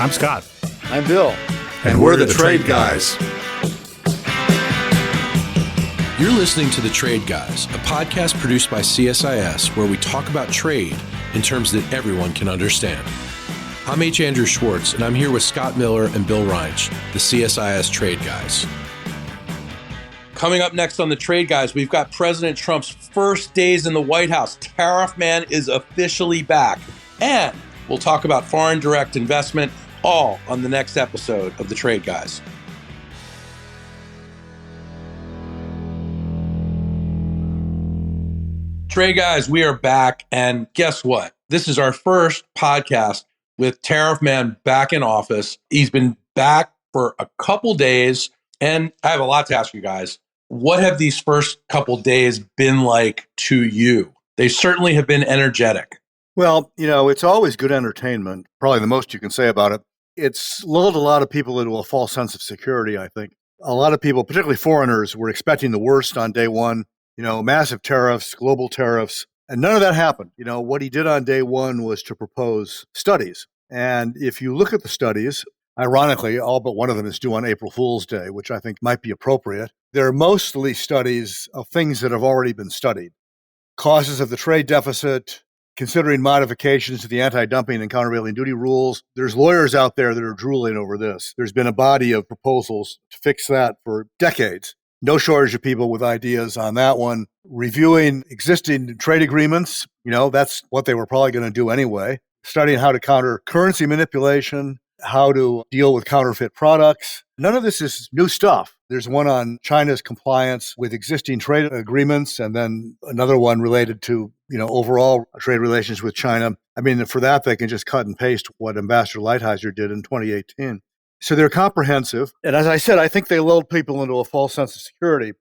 I'm Scott. I'm Bill. And we're the Trade Guys. You're listening to The Trade Guys, a podcast produced by CSIS where we talk about trade in terms that everyone can understand. I'm H. Andrew Schwartz, and I'm here with Scott Miller and Bill Reinsch, the CSIS Trade Guys. Coming up next on The Trade Guys, we've got President Trump's first days in the White House. Tariff Man is officially back. And we'll talk about foreign direct investment, all on the next episode of The Trade Guys. Trade Guys, we are back. And guess what? This is our first podcast with Tariff Man back in office. He's been back for a couple days. And I have a lot to ask you guys. What have these first couple days been like to you? They certainly have been energetic. Well, it's always good entertainment. Probably the most you can say about it. It's lulled a lot of people into a false sense of security, I think. A lot of people, particularly foreigners, were expecting the worst on day one. Massive tariffs, global tariffs, and none of that happened. What he did on day one was to propose studies. And if you look at the studies, ironically, all but one of them is due on April Fool's Day, which I think might be appropriate. They're mostly studies of things that have already been studied. Causes of the trade deficit, considering modifications to the anti-dumping and countervailing duty rules. There's lawyers out there that are drooling over this. There's been a body of proposals to fix that for decades. No shortage of people with ideas on that one. Reviewing existing trade agreements, that's what they were probably going to do anyway. Studying how to counter currency manipulation, how to deal with counterfeit products. None of this is new stuff. There's one on China's compliance with existing trade agreements, and then another one related to, overall trade relations with China. I mean, for that, they can just cut and paste what Ambassador Lighthizer did in 2018. So they're comprehensive. And as I said, I think they lulled people into a false sense of security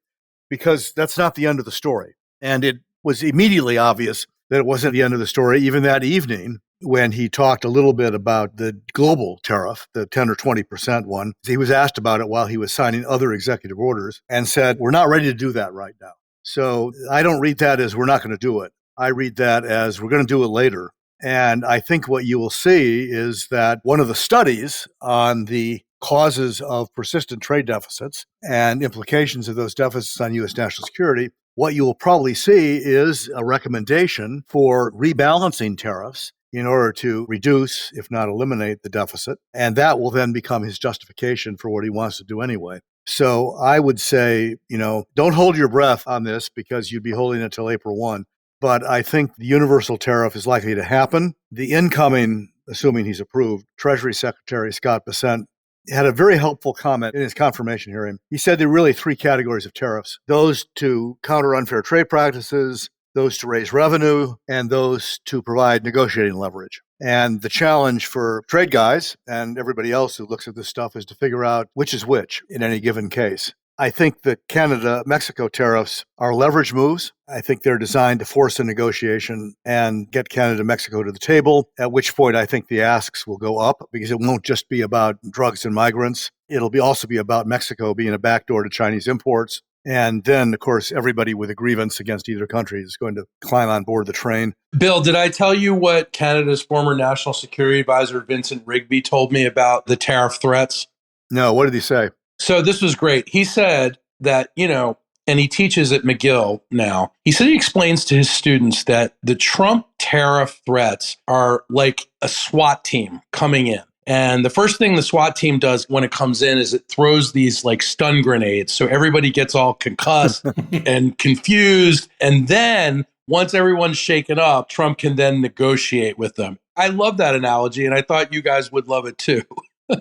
because that's not the end of the story. And it was immediately obvious that it wasn't the end of the story, even that evening, when he talked a little bit about the global tariff, the 10 or 20% one. He was asked about it while he was signing other executive orders and said, we're not ready to do that right now. So I don't read that as we're not going to do it. I read that as we're going to do it later. And I think what you will see is that one of the studies on the causes of persistent trade deficits and implications of those deficits on U.S. national security, what you will probably see is a recommendation for rebalancing tariffs in order to reduce, if not eliminate, the deficit. And that will then become his justification for what he wants to do anyway. So I would say, don't hold your breath on this because you'd be holding it till April 1. But I think the universal tariff is likely to happen. The incoming, assuming he's approved, Treasury Secretary Scott Bessent had a very helpful comment in his confirmation hearing. He said there are really three categories of tariffs: those to counter unfair trade practices, those to raise revenue, and those to provide negotiating leverage. And the challenge for trade guys and everybody else who looks at this stuff is to figure out which is which in any given case. I think the Canada-Mexico tariffs are leverage moves. I think they're designed to force a negotiation and get Canada-Mexico to the table, at which point I think the asks will go up because it won't just be about drugs and migrants. It'll also be about Mexico being a backdoor to Chinese imports. And then, of course, everybody with a grievance against either country is going to climb on board the train. Bill, did I tell you what Canada's former National Security Advisor, Vincent Rigby, told me about the tariff threats? No, what did he say? So this was great. He said that, and he teaches at McGill now. He said he explains to his students that the Trump tariff threats are like a SWAT team coming in. And the first thing the SWAT team does when it comes in is it throws these like stun grenades. So everybody gets all concussed and confused. And then once everyone's shaken up, Trump can then negotiate with them. I love that analogy. And I thought you guys would love it too.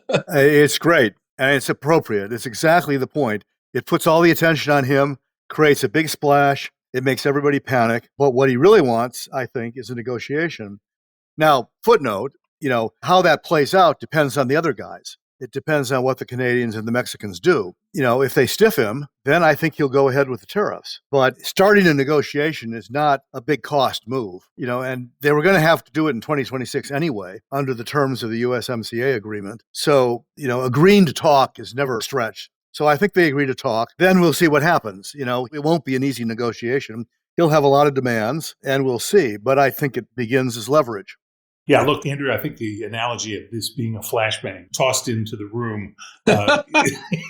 It's great. And it's appropriate. It's exactly the point. It puts all the attention on him, creates a big splash. It makes everybody panic. But what he really wants, I think, is a negotiation. Now, footnote, how that plays out depends on the other guys. It depends on what the Canadians and the Mexicans do. If they stiff him, then I think he'll go ahead with the tariffs. But starting a negotiation is not a big cost move, and they were going to have to do it in 2026 anyway, under the terms of the USMCA agreement. So, agreeing to talk is never a stretch. So I think they agree to talk. Then we'll see what happens. It won't be an easy negotiation. He'll have a lot of demands, and we'll see. But I think it begins as leverage. Yeah, look, Andrew, I think the analogy of this being a flashbang tossed into the room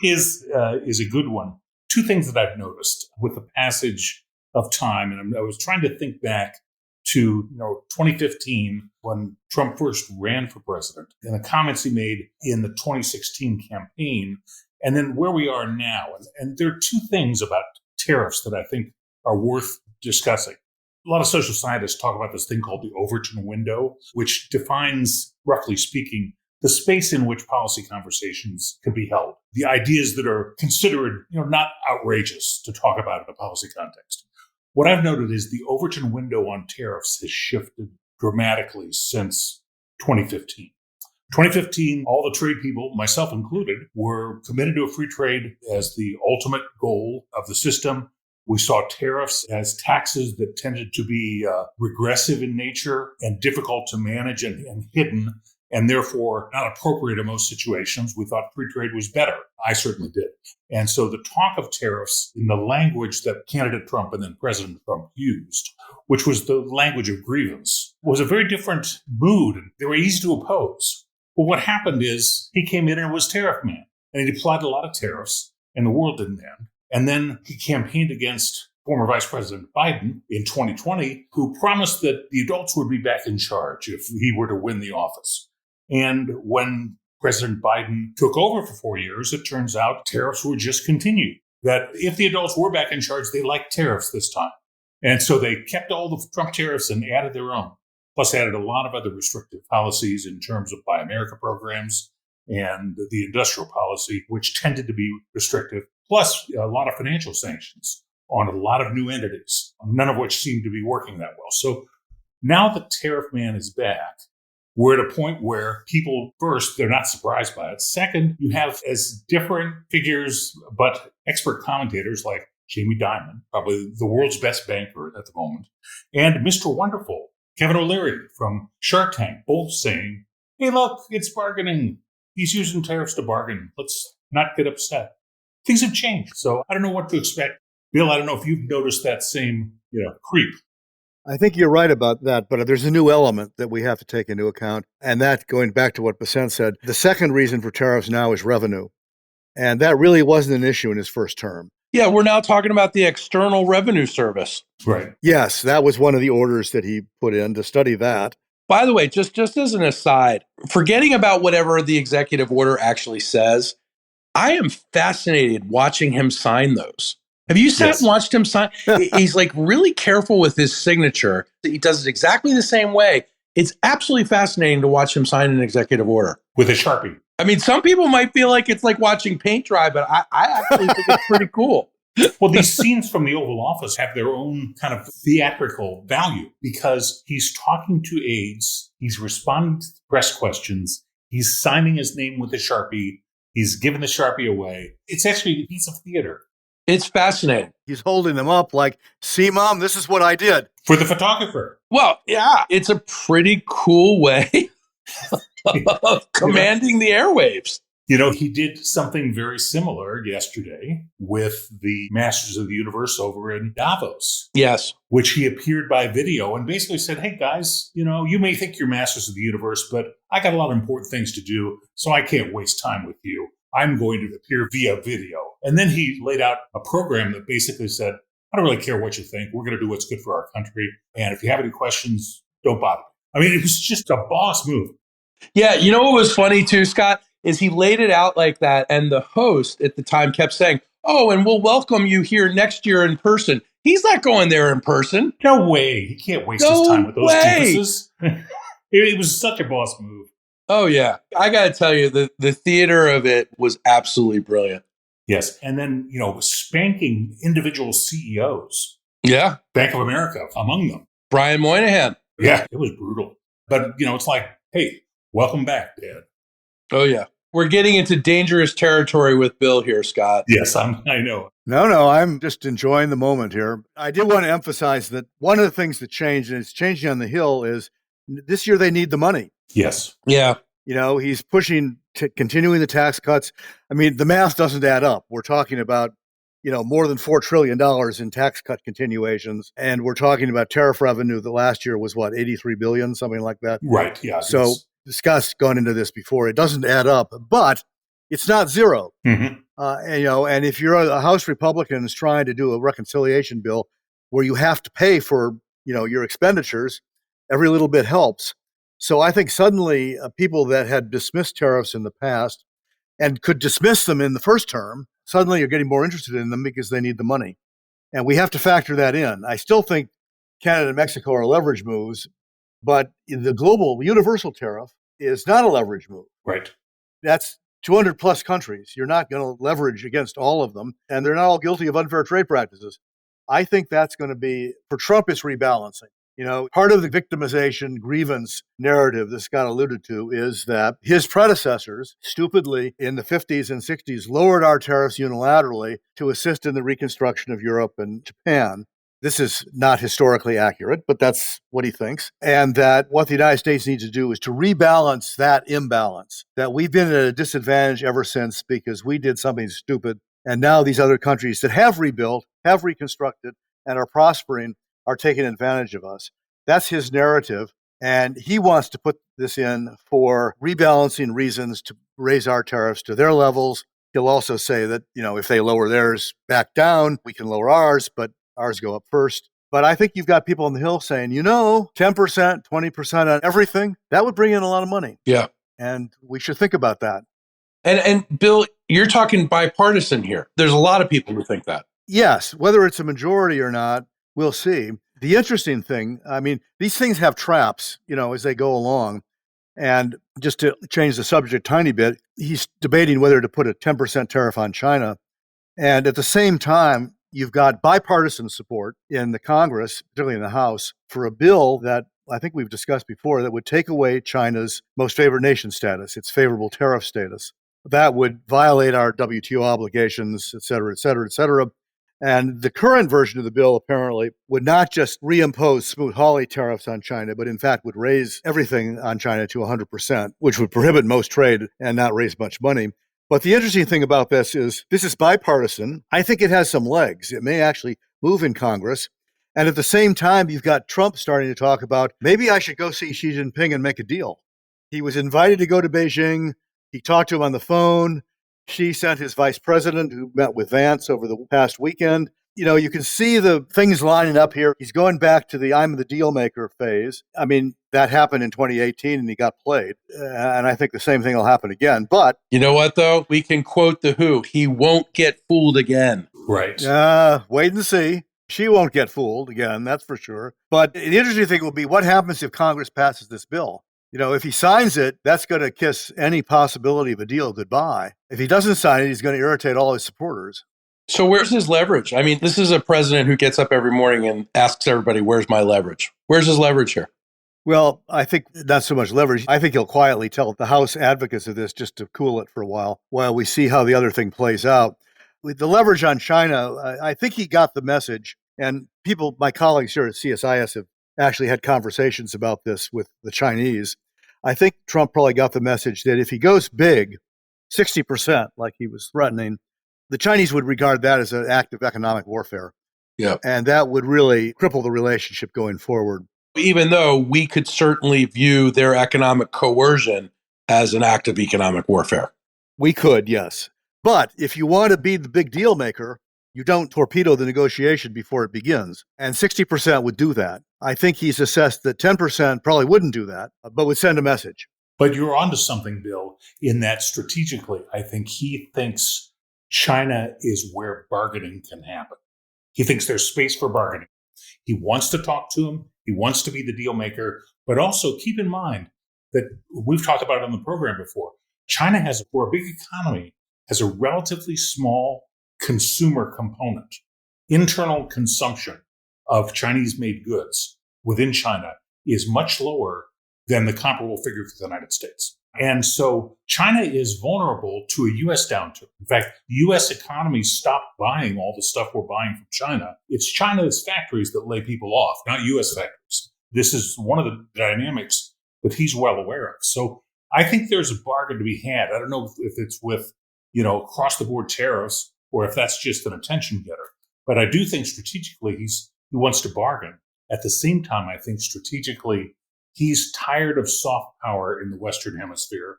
is a good one. Two things that I've noticed with the passage of time, and I was trying to think back to 2015 when Trump first ran for president and the comments he made in the 2016 campaign, and then where we are now. And there are two things about tariffs that I think are worth discussing. A lot of social scientists talk about this thing called the Overturn Window, which defines, roughly speaking, the space in which policy conversations can be held. The ideas that are considered, not outrageous to talk about in a policy context. What I've noted is the Overturn window on tariffs has shifted dramatically since 2015. 2015, all the trade people, myself included, were committed to a free trade as the ultimate goal of the system. We saw tariffs as taxes that tended to be regressive in nature and difficult to manage and hidden, and therefore not appropriate in most situations. We thought free trade was better. I certainly did. And so the talk of tariffs in the language that candidate Trump and then President Trump used, which was the language of grievance, was a very different mood. They were easy to oppose. But what happened is he came in and was tariff man, and he applied a lot of tariffs, and the world didn't end. And then he campaigned against former Vice President Biden in 2020, who promised that the adults would be back in charge if he were to win the office. And when President Biden took over for 4 years, it turns out tariffs were just continued. That if the adults were back in charge, they liked tariffs this time. And so they kept all the Trump tariffs and added their own, plus added a lot of other restrictive policies in terms of Buy America programs and the industrial policy, which tended to be restrictive, plus a lot of financial sanctions on a lot of new entities, none of which seem to be working that well. So now the tariff man is back. We're at a point where people, first, they're not surprised by it. Second, you have as different figures, but expert commentators like Jamie Dimon, probably the world's best banker at the moment, and Mr. Wonderful, Kevin O'Leary from Shark Tank, both saying, hey, look, it's bargaining. He's using tariffs to bargain. Let's not get upset. Things have changed. So I don't know what to expect. Bill, I don't know if you've noticed that same, creep. I think you're right about that, but there's a new element that we have to take into account. And that, going back to what Basant said, the second reason for tariffs now is revenue. And that really wasn't an issue in his first term. Yeah, we're now talking about the External Revenue Service. Right. Yes, that was one of the orders that he put in to study that. By the way, just as an aside, forgetting about whatever the executive order actually says, I am fascinated watching him sign those. Have you sat and watched him sign? He's like really careful with his signature. He does it exactly the same way. It's absolutely fascinating to watch him sign an executive order. With a Sharpie. I mean, some people might feel like it's like watching paint dry, but I actually think it's pretty cool. Well, these scenes from the Oval Office have their own kind of theatrical value because he's talking to aides, he's responding to press questions, he's signing his name with a Sharpie, he's giving the Sharpie away. It's actually a piece of theater. It's fascinating. He's holding them up like, see, Mom, this is what I did. For the photographer. Well, yeah, it's a pretty cool way of commanding the airwaves. He did something very similar yesterday with the Masters of the Universe over in Davos. Yes. Which he appeared by video and basically said, hey, guys, you may think you're Masters of the Universe, but I got a lot of important things to do, so I can't waste time with you. I'm going to appear via video. And then he laid out a program that basically said, I don't really care what you think. We're going to do what's good for our country. And if you have any questions, don't bother. I mean, it was just a boss move. Yeah. You know what was funny too, Scott, is he laid it out like that. And the host at the time kept saying, oh, and we'll welcome you here next year in person. He's not going there in person. No way. He can't waste his time with those doofuses. It was such a boss move. Oh, yeah. I got to tell you, the theater of it was absolutely brilliant. Yes. And then, spanking individual CEOs. Yeah. Bank of America among them. Brian Moynihan. Yeah, it was brutal. But, it's like, hey, welcome back, Dad. Oh, yeah. We're getting into dangerous territory with Bill here, Scott. Yes, I know. No, I'm just enjoying the moment here. I did want to emphasize that one of the things that changed, and it's changing on the Hill, is this year they need the money. Yes. Yeah. He's pushing to continuing the tax cuts. I mean, the math doesn't add up. We're talking about more than $4 trillion in tax cut continuations. And we're talking about tariff revenue that last year was 83 billion, something like that. Right. Yeah. So Scott's gone into this before. It doesn't add up, but it's not zero. Mhm. And if you're a House Republican is trying to do a reconciliation bill where you have to pay for, your expenditures, every little bit helps. So I think suddenly people that had dismissed tariffs in the past and could dismiss them in the first term, suddenly are getting more interested in them because they need the money. And we have to factor that in. I still think Canada and Mexico are leverage moves, but the global universal tariff is not a leverage move. Right. That's 200 plus countries. You're not going to leverage against all of them, and they're not all guilty of unfair trade practices. I think that's going to be, for Trump, it's rebalancing. Part of the victimization grievance narrative that Scott alluded to is that his predecessors stupidly in the 50s and 60s lowered our tariffs unilaterally to assist in the reconstruction of Europe and Japan. This is not historically accurate, but that's what he thinks. And that what the United States needs to do is to rebalance that imbalance, that we've been at a disadvantage ever since because we did something stupid. And now these other countries that have rebuilt, have reconstructed, and are prospering are taking advantage of us. That's his narrative. And he wants to put this in for rebalancing reasons to raise our tariffs to their levels. He'll also say that, if they lower theirs back down, we can lower ours, but ours go up first. But I think you've got people on the Hill saying, 10%, 20% on everything, that would bring in a lot of money. Yeah. And we should think about that. And Bill, you're talking bipartisan here. There's a lot of people who think that. Yes, whether it's a majority or not, we'll see. The interesting thing, these things have traps, as they go along. And just to change the subject a tiny bit, he's debating whether to put a 10% tariff on China. And at the same time, you've got bipartisan support in the Congress, particularly in the House, for a bill that I think we've discussed before that would take away China's most favored nation status, its favorable tariff status. That would violate our WTO obligations, et cetera, et cetera, et cetera. And the current version of the bill apparently would not just reimpose Smoot-Hawley tariffs on China, but in fact would raise everything on China to 100%, which would prohibit most trade and not raise much money. But the interesting thing about this is bipartisan. I think it has some legs. It may actually move in Congress. And at the same time, you've got Trump starting to talk about, maybe I should go see Xi Jinping and make a deal. He was invited to go to Beijing. He talked to him on the phone. Xi sent his vice president, who met with Vance over the past weekend. You can see the things lining up here. He's going back to the I'm the deal maker phase. That happened in 2018 and he got played. And I think the same thing will happen again. But you know what, though? We can quote the Who. He won't get fooled again. Right. Wait and see. She won't get fooled again, that's for sure. But the interesting thing will be what happens if Congress passes this bill. If he signs it, that's going to kiss any possibility of a deal goodbye. If he doesn't sign it, he's going to irritate all his supporters. So where's his leverage? This is a president who gets up every morning and asks everybody, where's my leverage? Where's his leverage here? Well, I think not so much leverage. I think he'll quietly tell the House advocates of this just to cool it for a while we see how the other thing plays out. With the leverage on China, I think he got the message. And people, my colleagues here at CSIS have actually had conversations about this with the Chinese. I think Trump probably got the message that if he goes big, 60%, like he was threatening, the Chinese would regard that as an act of economic warfare. Yeah. And that would really cripple the relationship going forward. Even though we could certainly view their economic coercion as an act of economic warfare. We could, yes. But if you want to be the big deal maker, you don't torpedo the negotiation before it begins. And 60% would do that. I think he's assessed that 10% probably wouldn't do that, but would send a message. But you're onto something, Bill, in that strategically, I think he thinks China is where bargaining can happen. He thinks there's space for bargaining. He wants to talk to him. He wants to be the deal maker. But also keep in mind that we've talked about it on the program before. China for a big economy, has a relatively small consumer component. Internal consumption of Chinese-made goods within China is much lower than the comparable figure for the United States. And so China is vulnerable to a U.S. downturn. In fact, the U.S. economy stopped buying all the stuff we're buying from China. It's China's factories that lay people off, not U.S. factories. This is one of the dynamics that he's well aware of. So I think there's a bargain to be had. I don't know if it's with, across the board tariffs or if that's just an attention getter. But I do think strategically he wants to bargain. At the same time, I think strategically he's tired of soft power in the Western Hemisphere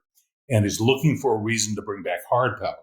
and is looking for a reason to bring back hard power,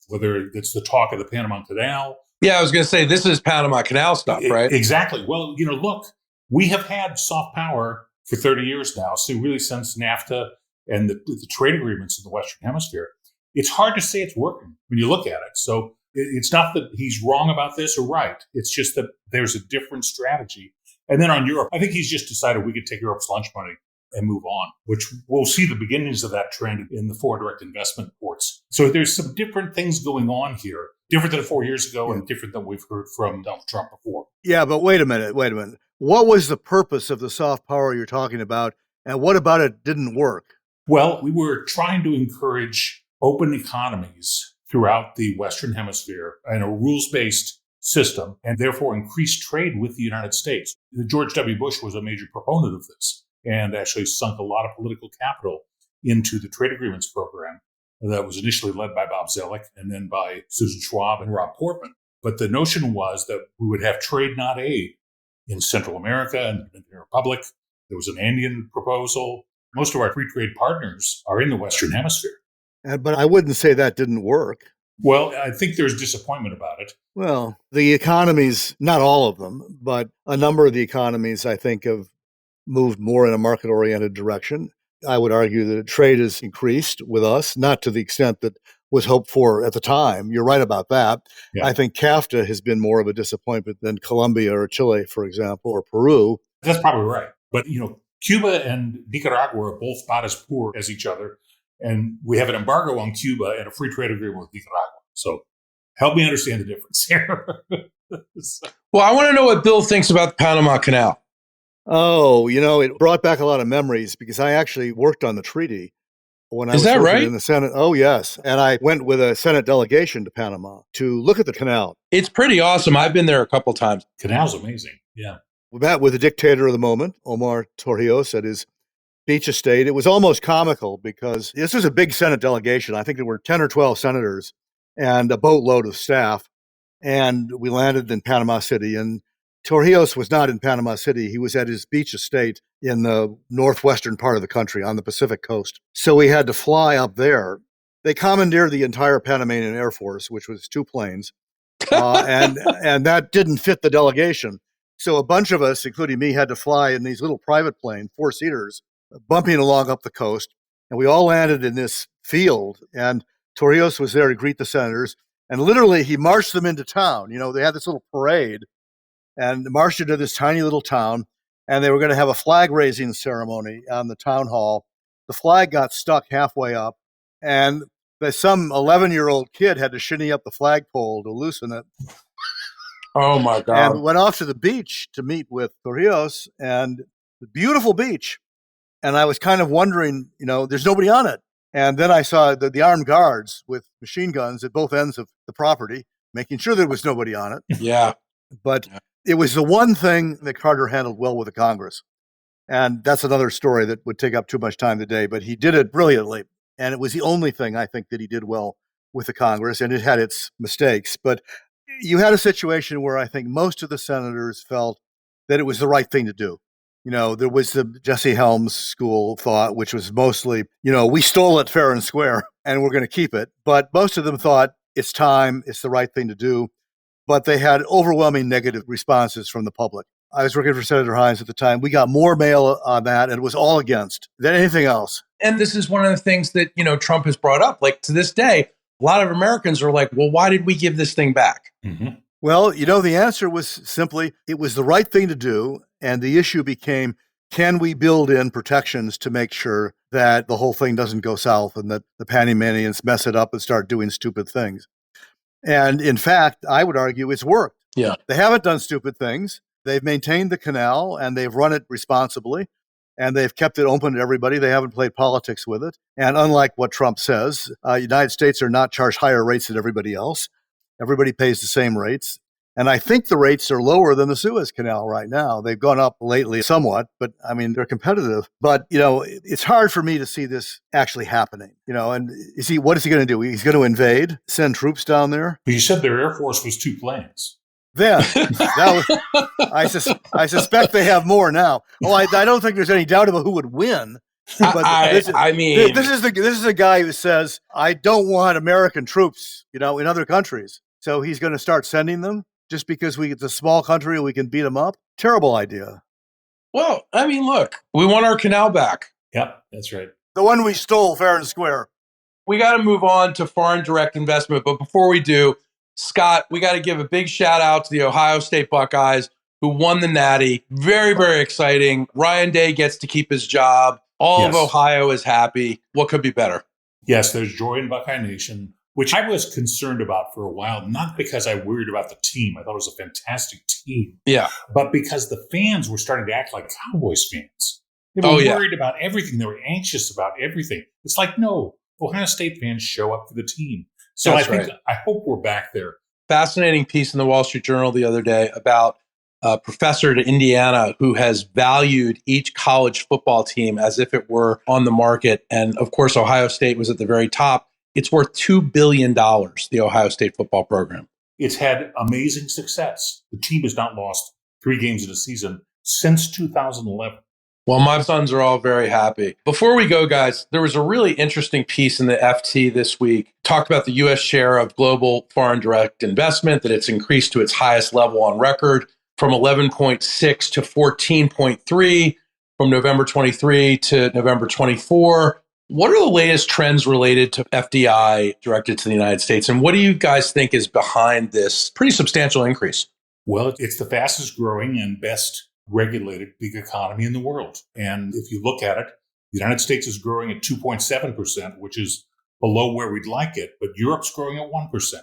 whether it's the talk of the Panama Canal. Yeah, I was going to say, this is Panama Canal stuff, right? Exactly. Well, look, we have had soft power for 30 years now. So really since NAFTA and the trade agreements in the Western Hemisphere, it's hard to say it's working when you look at it. So it's not that he's wrong about this or right. It's just that there's a different strategy. And then on Europe, I think he's just decided we could take Europe's lunch money and move on, which we'll see the beginnings of that trend in the foreign direct investment ports. So there's some different things going on here, different than 4 years ago and different than we've heard from Donald Trump before. Yeah, but wait a minute. What was the purpose of the soft power you're talking about? And what about it didn't work? Well, we were trying to encourage open economies throughout the Western Hemisphere and a rules-based system, and therefore increase trade with the United States. George W. Bush was a major proponent of this and actually sunk a lot of political capital into the trade agreements program that was initially led by Bob Zoellick and then by Susan Schwab and Rob Portman. But the notion was that we would have trade, not aid, in Central America and the Dominican Republic. There was an Andean proposal. Most of our free trade partners are in the Western Hemisphere. But I wouldn't say that didn't work. Well, I think there's disappointment about it. Well, the economies, not all of them, but a number of the economies, I think, have moved more in a market-oriented direction. I would argue that trade has increased with us, not to the extent that was hoped for at the time. You're right about that. Yeah. I think CAFTA has been more of a disappointment than Colombia or Chile, for example, or Peru. That's probably right. But, Cuba and Nicaragua are both not as poor as each other. And we have an embargo on Cuba and a free trade agreement with Nicaragua. So help me understand the difference here. Well, I want to know what Bill thinks about the Panama Canal. Oh, it brought back a lot of memories because I actually worked on the treaty when I was working in the Senate. Oh, yes. And I went with a Senate delegation to Panama to look at the canal. It's pretty awesome. I've been there a couple times. Canal's amazing. Yeah. We met with the dictator of the moment, Omar Torrijos, at his beach estate. It was almost comical because this was a big Senate delegation. I think there were 10 or 12 senators and a boatload of staff. And we landed in Panama City. And Torrijos was not in Panama City. He was at his beach estate in the northwestern part of the country on the Pacific coast. So we had to fly up there. They commandeered the entire Panamanian Air Force, which was 2 planes. And that didn't fit the delegation. So a bunch of us, including me, had to fly in these little private planes, 4-seaters, bumping along up the coast. And we all landed in this field. And Torrijos was there to greet the senators. And literally, he marched them into town. They had this little parade and marched into this tiny little town. And they were going to have a flag raising ceremony on the town hall. The flag got stuck halfway up. And some 11-year-old kid had to shinny up the flagpole to loosen it. Oh, my God. And went off to the beach to meet with Torrijos, and the beautiful beach. And I was kind of wondering, there's nobody on it. And then I saw the armed guards with machine guns at both ends of the property, making sure there was nobody on it. Yeah. But it was the one thing that Carter handled well with the Congress. And that's another story that would take up too much time today, but he did it brilliantly. And it was the only thing I think that he did well with the Congress, and it had its mistakes. But you had a situation where I think most of the senators felt that it was the right thing to do. There was the Jesse Helms school thought, which was mostly, we stole it fair and square and we're going to keep it. But most of them thought it's time, it's the right thing to do. But they had overwhelming negative responses from the public. I was working for Senator Hines at the time. We got more mail on that, and it was all against than anything else. And this is one of the things that, Trump has brought up. Like, to this day, a lot of Americans are like, well, why did we give this thing back? Mm-hmm. Well, the answer was simply, it was the right thing to do. And the issue became, can we build in protections to make sure that the whole thing doesn't go south and that the Panamanians mess it up and start doing stupid things? And in fact, I would argue it's worked. Yeah. They haven't done stupid things. They've maintained the canal and they've run it responsibly and they've kept it open to everybody. They haven't played politics with it. And unlike what Trump says, United States are not charged higher rates than everybody else. Everybody pays the same rates. And I think the rates are lower than the Suez Canal right now. They've gone up lately somewhat, but I mean, they're competitive. But, it's hard for me to see this actually happening, and what is he going to do? He's going to invade, send troops down there. But you said their Air Force was 2 planes. Then, I suspect they have more now. I don't think there's any doubt about who would win. But this is a guy who says, I don't want American troops, in other countries. So he's going to start sending them just because it's a small country and we can beat them up. Terrible idea. Well, I mean, look, we want our canal back. Yep, that's right. The one we stole fair and square. We got to move on to foreign direct investment. But before we do, Scott, we got to give a big shout out to the Ohio State Buckeyes who won the Natty. Very, very exciting. Ryan Day gets to keep his job. All of Ohio is happy. What could be better? Yes, there's joy in Buckeye Nation, which I was concerned about for a while, not because I worried about the team. I thought it was a fantastic team. Yeah. But because the fans were starting to act like Cowboys fans. They were worried about everything. They were anxious about everything. It's like, no, Ohio State fans show up for the team. So I hope we're back there. Fascinating piece in the Wall Street Journal the other day about a professor at Indiana who has valued each college football team as if it were on the market. And of course, Ohio State was at the very top. It's worth $2 billion, the Ohio State football program. It's had amazing success. The team has not lost 3 games in a season since 2011. Well, my sons are all very happy. Before we go, guys, there was a really interesting piece in the FT this week. Talked about the U.S. share of global foreign direct investment, that it's increased to its highest level on record from 11.6 to 14.3 from November 23 to November 24. What are the latest trends related to FDI directed to the United States? And what do you guys think is behind this pretty substantial increase? Well, it's the fastest growing and best regulated big economy in the world. And if you look at it, the United States is growing at 2.7%, which is below where we'd like it, but Europe's growing at 1%.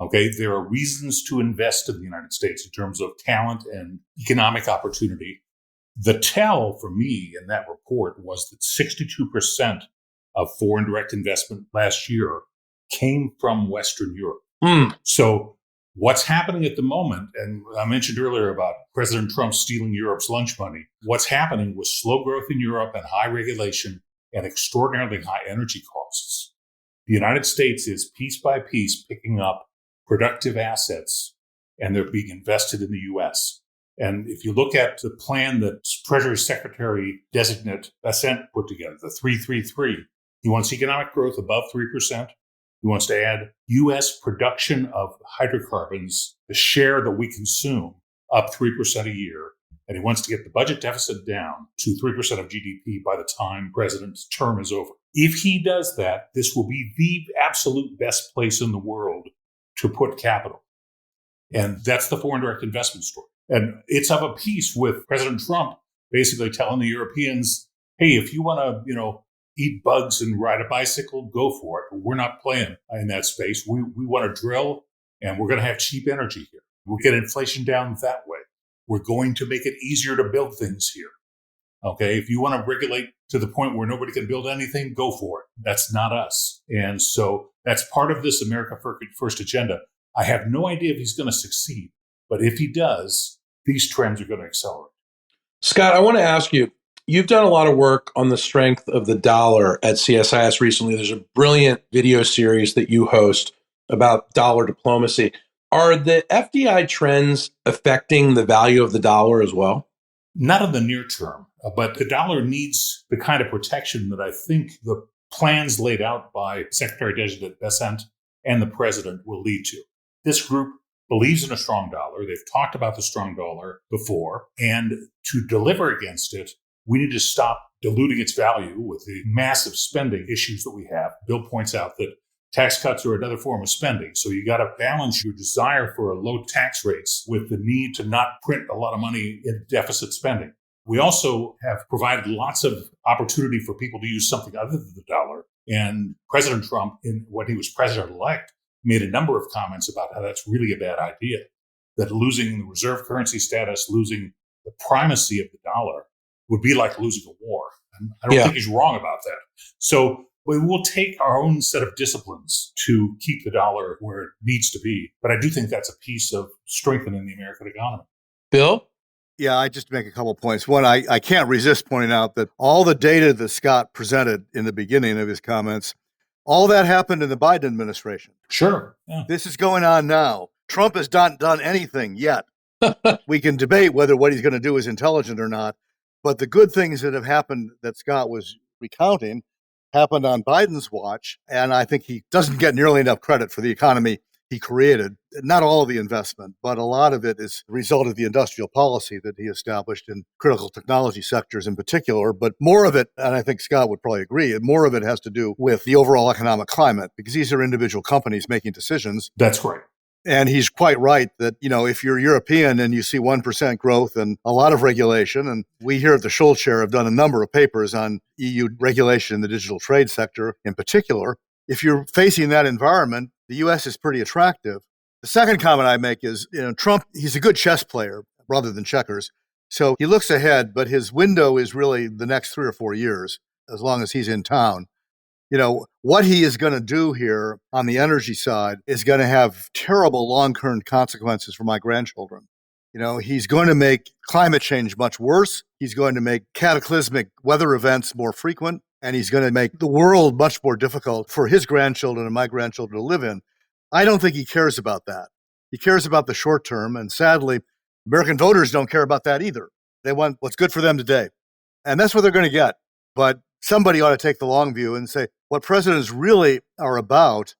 Okay, there are reasons to invest in the United States in terms of talent and economic opportunity. The tell for me in that report was that 62% of foreign direct investment last year came from Western Europe. So what's happening at the moment, and I mentioned earlier about President Trump stealing Europe's lunch money, what's happening with slow growth in Europe and high regulation and extraordinarily high energy costs. The United States is piece by piece picking up productive assets, and they're being invested in the U.S. And if you look at the plan that Treasury Secretary designate Bessent put together, the 333, he wants economic growth above 3%. He wants to add U.S. production of hydrocarbons, the share that we consume, up 3% a year. And he wants to get the budget deficit down to 3% of GDP by the time president's term is over. If he does that, this will be the absolute best place in the world to put capital. And that's the foreign direct investment story. And it's of a piece with President Trump basically telling the Europeans, hey, if you want to, eat bugs and ride a bicycle, go for it. But we're not playing in that space. We want to drill, and we're going to have cheap energy here. We'll get inflation down that way. We're going to make it easier to build things here. Okay, if you want to regulate to the point where nobody can build anything, go for it. That's not us. And so that's part of this America First agenda. I have no idea if he's going to succeed, but if he does, these trends are going to accelerate. Scott, I want to ask you, you've done a lot of work on the strength of the dollar at CSIS recently. There's a brilliant video series that you host about dollar diplomacy. Are the FDI trends affecting the value of the dollar as well? Not in the near term, but the dollar needs the kind of protection that I think the plans laid out by Secretary Designate Bessent and the president will lead to. This group believes in a strong dollar. They've talked about the strong dollar before. And to deliver against it, we need to stop diluting its value with the massive spending issues that we have. Bill points out that tax cuts are another form of spending. So you got to balance your desire for low tax rates with the need to not print a lot of money in deficit spending. We also have provided lots of opportunity for people to use something other than the dollar. And President Trump, when he was president-elect, made a number of comments about how that's really a bad idea, that losing the reserve currency status, losing the primacy of the dollar would be like losing a war. And I don't think he's wrong about that. So, We'll take our own set of disciplines to keep the dollar where it needs to be. But I do think that's a piece of strengthening the American economy. Bill? Yeah, I just make a couple of points. One, I can't resist pointing out that all the data that Scott presented in the beginning of his comments, all that happened in the Biden administration. Sure. Yeah. This is going on now. Trump has not done anything yet. We can debate whether what he's going to do is intelligent or not, but the good things that have happened that Scott was recounting happened on Biden's watch, and I think he doesn't get nearly enough credit for the economy he created. Not all of the investment, but a lot of it is the result of the industrial policy that he established in critical technology sectors in particular. But more of it, and I think Scott would probably agree, more of it has to do with the overall economic climate, because these are individual companies making decisions. That's right. And he's quite right that, if you're European and you see 1% growth and a lot of regulation, and we here at the Schultz Chair have done a number of papers on EU regulation in the digital trade sector in particular, if you're facing that environment, the U.S. is pretty attractive. The second comment I make is, Trump, he's a good chess player rather than checkers. So he looks ahead, but his window is really the next 3 or 4 years, as long as he's in town. What he is going to do here on the energy side is going to have terrible long-term consequences for my grandchildren. He's going to make climate change much worse. He's going to make cataclysmic weather events more frequent, and he's going to make the world much more difficult for his grandchildren and my grandchildren to live in. I don't think he cares about that. He cares about the short term, and sadly, American voters don't care about that either. They want what's good for them today, and that's what they're going to get. But somebody ought to take the long view and say what presidents really are about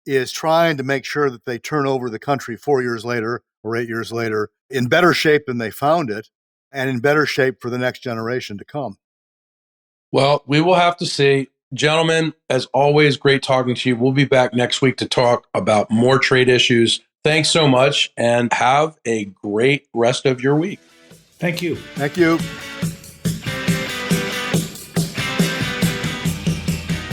is trying to make sure that they turn over the country 4 years later or 8 years later in better shape than they found it, and in better shape for the next generation to come. Well, we will have to see. Gentlemen, as always, great talking to you. We'll be back next week to talk about more trade issues. Thanks so much, and have a great rest of your week. Thank you. Thank you.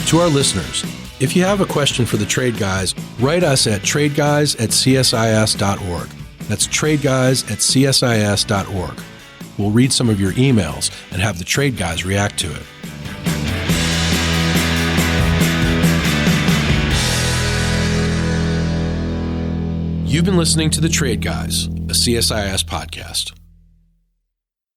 To our listeners, if you have a question for the Trade Guys, write us at tradeguys@csis.org. That's tradeguys@csis.org. We'll read some of your emails and have the Trade Guys react to it. You've been listening to The Trade Guys, a CSIS podcast.